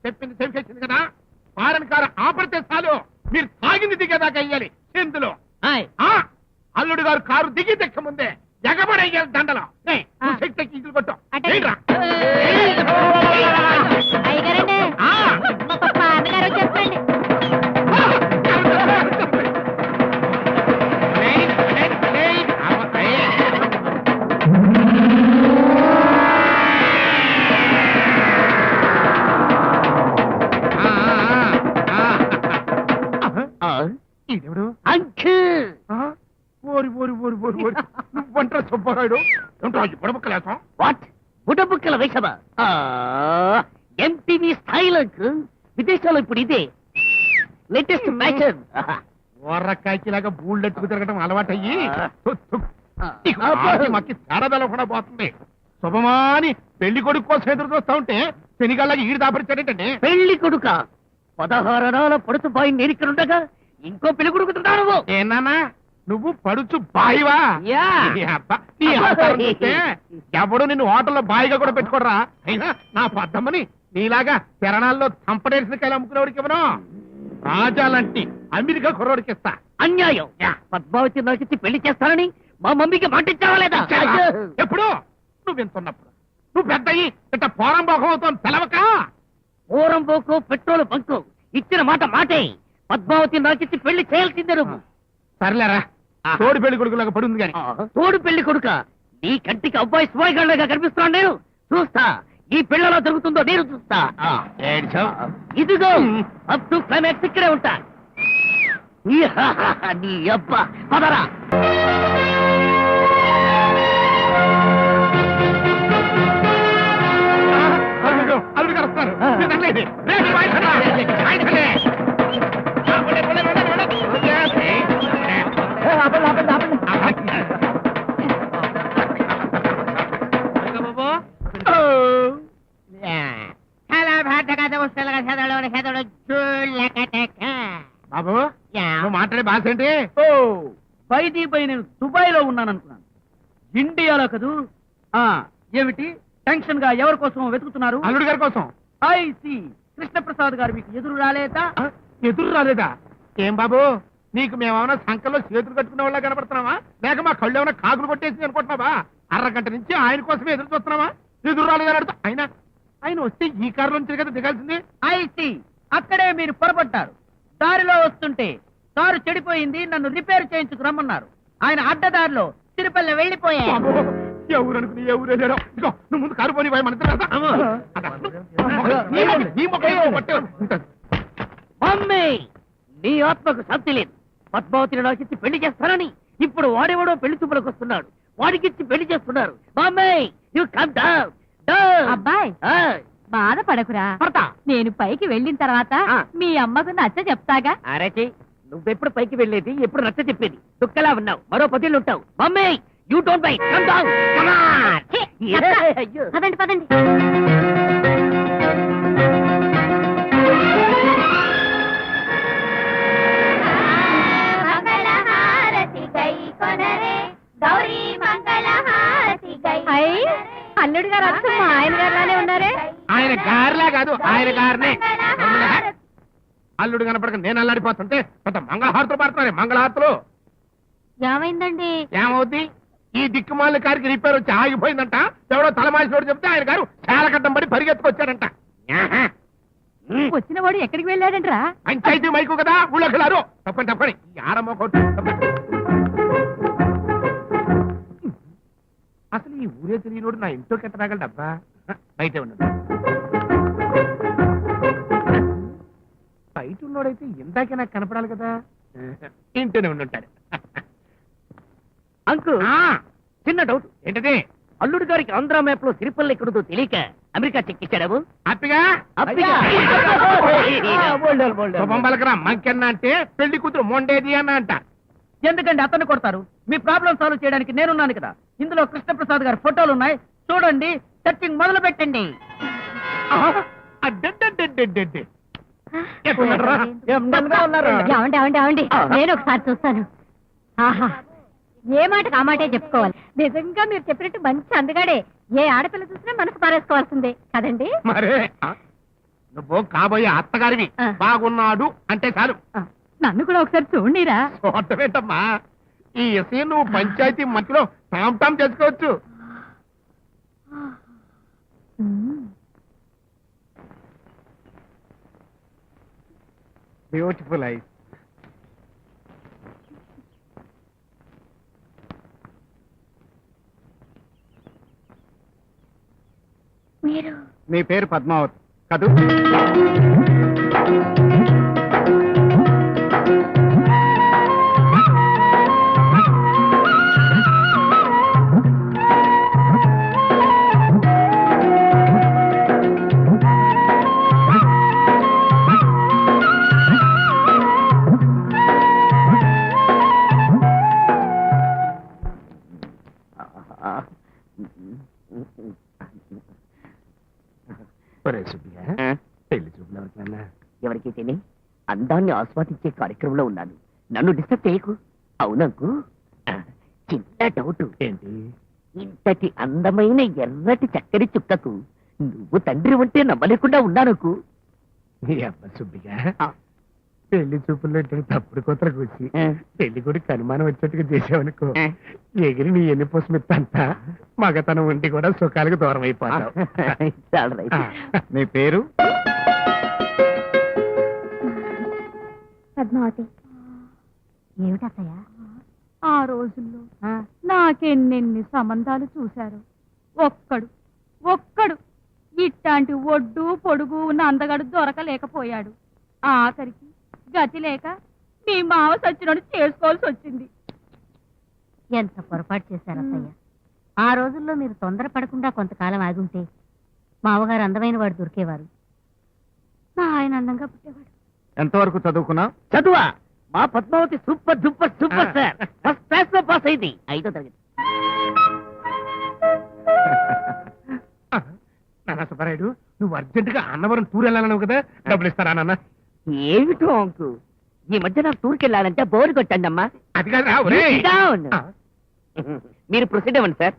చెప్పింది చెవికేసింది కదా, foreign car ఆపడితే చాలు మీరు తాగింది దిగేదాకా వెయ్యాలి ఇందులో. అల్లుడు గారు కారు దిగి దిక్క ముందే ఎగబడేయాలి దండలో. శక్తికి ఇల్లు కొట్టు. ఇదెవడు? ఓరి ఓరి ఓరి ఓరి ఓరి నువ్వంటారా సుబ్బారాయుడు? బుడబుక్కలేసం. వాట్ బుడబుక్కల వేషమా? ఎంటీవీ స్థాయిలో విదేశాల్లో ఇప్పుడు ఇదే లేటెస్ట్ ఫ్యాషన్. వర్రకాయకిలాగా బూళ్ళెట్టుకు తిరగడం అలవాటయ్యి మాకి తేడా కూడా పోతుంది. శుభమాని పెళ్లి కొడుకు కోసం ఎదురు చూస్తా ఉంటే శనిగాళ్ళకి ఈడు దాపరిచాడేంటండి. పెళ్లి కొడుక 16 అనాల పడుతు బాయి నేను ఇక్కడ ఉండగా ఇంకో పెళ్లి కొడుకుతున్నావు. ఏనా నువ్వు పడుచు బాయివా? ఎవడు నిన్ను హోటల్లో బాయిగా కూడా పెట్టుకోడరా. అయినా నా పద్దమ్మని నీలాగా శరణాల్లో చంపడేసిన కాయలు అమ్ముకునేవాడికి ఇవ్వను. రాజాలంటి అమెరికా కుర్రోడికి ఇస్తా. అన్యాయం. పద్మావతి నాకిచ్చి పెళ్లి చేస్తానని మా మమ్మీకి మాటిచ్చావా లేదా? ఎప్పుడు నువ్వెంతున్నప్పుడు నువ్వు పెద్దయి ఇట్ట పోరం బోకం అవుతావు తెలవక. పోరం బోకు పెట్రోల్ బంకు ఇచ్చిన మాట మాటే. పద్మావతి నాకిచ్చి పెళ్లి చేయాల్సిందే నువ్వు. సర్లేరా, తోడు పెళ్లి కొడుకులాగా పడుంది కానీ. తోడు పెళ్లి కొడుక నీ కంటికి అబ్బాయి స్వాయిగాళ్ళగా కనిపిస్తున్నాను నేను. చూస్తా ఈ పిల్లలో జరుగుతుందో నేను చూస్తా. ఇదిగో అప్ టు క్లైమాక్స్ ఇక్కడే ఉంటా. నీ అబ్బా పదరా. అల్లుడు గారు వస్తారు. బాబు నువ్వు మాట్లాడే భాష ఏంటి? పైది పై నేను దుబాయ్ లో ఉన్నాను అనుకున్నాను. ఇండియాలో కదూ. ఏమిటి టెన్షన్ గా ఎవరి కోసం వెతుకుతున్నారు? అల్లుడు గారి కోసం. ఐసి కృష్ణప్రసాద్ గారు మీకు ఎదురు రాలేదా? ఎదురు రాలేదా? ఏం బాబు నీకు మేమేమన్నా సంకల్లో చేతులు కట్టుకునే వాళ్ళ కనపడుతున్నావా, లేక మా కళ్ళు ఏమైనా కాకులు కొట్టేసి అనుకుంటున్నావా? అరగంట నుంచి ఆయన కోసమే ఎదురు చూస్తున్నావా? ఎదురు రాలేదని అడుగుతా. ఆయన వస్తే ఈ కారులో నుంచి కదా దిగాల్సింది. ఐసి అక్కడే మీరు పొరపడ్డారు. దారిలో వస్తుంటే కారు చెడిపోయింది, నన్ను రిపేర్ చేయించుకు రమ్మన్నారు. ఆయన అడ్డదారిలో తిరుపతి వెళ్ళిపోయారు. ఎవరు అనుకుని ఎవరు వెళ్ళారో. ఇదిగో నువ్వు ముందు కారు పోని మన మమ్మీ నీ ఆత్మకు శాంతి లేదు. పద్మావతిని నాకిచ్చి పెళ్లి చేస్తానని ఇప్పుడు వాడెవడో పెళ్లి చూపులకు వస్తున్నాడు. వాడికిచ్చి పెళ్లి చేస్తున్నారు. Mummy you come down. అబ్బాయి బాధపడకురా. నేను పైకి వెళ్ళిన తర్వాత మీ అమ్మకు నచ్చ చెప్తాగా. అరచి నువ్వెప్పుడు పైకి వెళ్ళేది, ఎప్పుడు నచ్చ చెప్పేది? దుక్కలా ఉన్నావు, మరో 10 ఏళ్ళు ఉంటావు. Mummy you don't by come down. పదండి పదండి. అల్లుడు గారు వచ్చి మా ఆయన గారులానే ఉన్నారే. ఆయన గారిలా కాదు, ఆయన గారినే. అల్లుడు కనపడక నేను అల్లాడిపోతుంటే కొంత మంగళహారతులు పడుతున్నారే. మంగళహారతులు ఏమైందండి? ఏమవుద్ది? ఈ దిక్కుమాల కారికి రిపేర్ వచ్చి ఆగిపోయిందంట. ఎవడో తలమాసినోడు చెప్తే ఆయన గారు చాలా కట్టం పడి పరిగెత్తుకొచ్చారంట. వచ్చిన వాడు ఎక్కడికి వెళ్ళాడంట్రా? పంచాయతీ మైకు కదా ఊళ్ళోకి. తప్పండి తప్పండి. ఈ ఆడమ్మ కొట్టు అసలు ఈ ఊరే తెలియనోడు నా ఇంట్లోకి ఎట్ట రాగలడబ్బా. బయటే ఉన్నాడు. బయట ఉన్నోడైతే ఇందాకే నాకు కనపడాలి కదా. ఇంట్లోనే ఉండుంటాడు. అంకుల్ చిన్న డౌట్. ఏంటది? అల్లుడు గారికి ఆంధ్ర మ్యాప్ లో తిరుపతి ఎక్కడుందో తెలియక అమెరికా చెక్కిచ్చాడు. హ్యాపీగా శుభం పలకరా. మంకెన్న అంటే పెళ్లి కూతురు మొండేది అన్న అంట. ఎందుకండి అతన్ని కొడతారు? మీ ప్రాబ్లం సాల్వ్ చేయడానికి నేనున్నాను కదా. ఇందులో కృష్ణప్రసాద్ గారి ఫోటోలు ఉన్నాయి, చూడండి. సెర్చింగ్ మొదలు పెట్టండి. అడ్డడ్డడ్డడ్డడ్డడ్డి. ఎక్కడున్నాడురా? ఏమండి నేను ఒకసారి చూస్తాను. ఆహా, ఏ మాటకు ఆ మాటే చెప్పుకోవాలి. నిజంగా మీరు చెప్పినట్టు మంచి అందగాడే. ఏ ఆడపిల్ల చూసినా మనసు పారేసుకోవాల్సిందే కదండి. మరే నువ్వు కాబోయే అత్తగారివి. ఆ. బాగున్నాడు అంటే చాలు. నన్ను కూడా ఒకసారి చూడనీరా. చూడటమేంటమ్మా, ఈ విషయం నువ్వు పంచాయతీ మధ్యలో టామ్ టామ్ చేసుకోవచ్చు. Beautiful eyes. మీరు నీ పేరు పద్మావతి కదూ? పెళ్లి చూపులు ఎవరికైనా ఎవరికి తిని అందాన్ని ఆస్వాదించే కార్యక్రమంలో ఉన్నాను. నన్ను డిస్టర్బ్ చేయకు. అవునంకు, చిన్న డౌట్. ఏంటి? ఇంతటి అందమైన ఎర్రటి చక్కని చుక్కకు నువ్వు తండ్రి ఉంటే నమ్మలేకుండా ఉన్నానుకు. సుబ్బిగా పెళ్లి చూపుల్లో తప్పుడు కొత్తలు కూర్చి పెళ్లి కూడా అనుమానం వచ్చేట్టుగా చేసావనుకో, ఎగిరి నీ ఎన్ని పోసమిత్తంతా మగతనం ఉండి కూడా సుఖాలకు దూరం అయిపోతావు. నీ పేరు? పద్మావతి. ఏమిటత్తయ్య, ఆ రోజుల్లో నాకెన్నెన్ని సంబంధాలు చూశారు. ఒక్కడు ఇట్లాంటి ఒడ్డు పొడుగు ఉన్న అందగాడు దొరకలేకపోయాడు. ఆఖరికి గతి లేక మీ మావ సచ్చినోడు చేసుకోవాల్సి వచ్చింది. ఎంత పొరపాటు చేశారు అత్తయ్య. ఆ రోజుల్లో మీరు తొందరపడకుండా కొంతకాలం ఆగుంటే మావగారు అందమైన వాడు దొరికేవారు. ఆయన అందంగా పుట్టేవాడు. ఎంతవరకు చదువుకున్నా? చదువా? మా Padmavati super super super sir. First class లో పాస్ అయింది. 5వ తరగతి. నాన్న సుబ్బారాయుడు, నువ్వు అర్జెంటుగా అన్నవరం టూర్ వెళ్ళాలన్నావు కదా, డబ్బులు ఇస్తారా నాన్న? ఏమిటో అంకు, ఈ మధ్య నాకు టూర్కి వెళ్ళాలంటే బోరు కొట్టండి అమ్మా. అది కాదురా, ఒరేయ్. ఆ. మీరు ప్రొసీడ్ అవ్వండి సార్.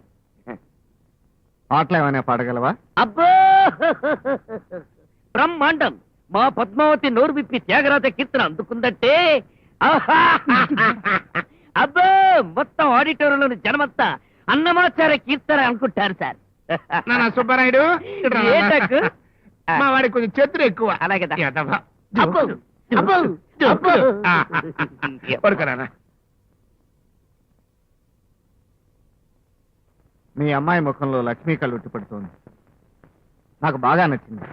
పాటలు ఏమైనా పాడగలవా? అబ్బో, బ్రహ్మాండం. మా పద్మావతి నోరు విప్పి త్యాగరాజ కీర్తన అందుకుందంటే ఆహా! అబ్బో, మొత్తం ఆడిటోరియంలోని జనమంతా అన్నమాచార్య కీర్తన అనుకుంటారు సార్. నాన్న సుబ్బారాయుడు, ఇట్రా నాన్న. ఏంటక్కు? మా వాడికి కొంచెం చేతులు ఎక్కువ. అలాగే దా. ఎదవ. అబ్బో, అబ్బో, జోకులు. అబ్బో. పడుకో నాన్న. మీ అమ్మాయి ముఖంలో లక్ష్మీ కళ్ళు ఉట్టిపడుతోంది. నాకు బాగా నచ్చింది.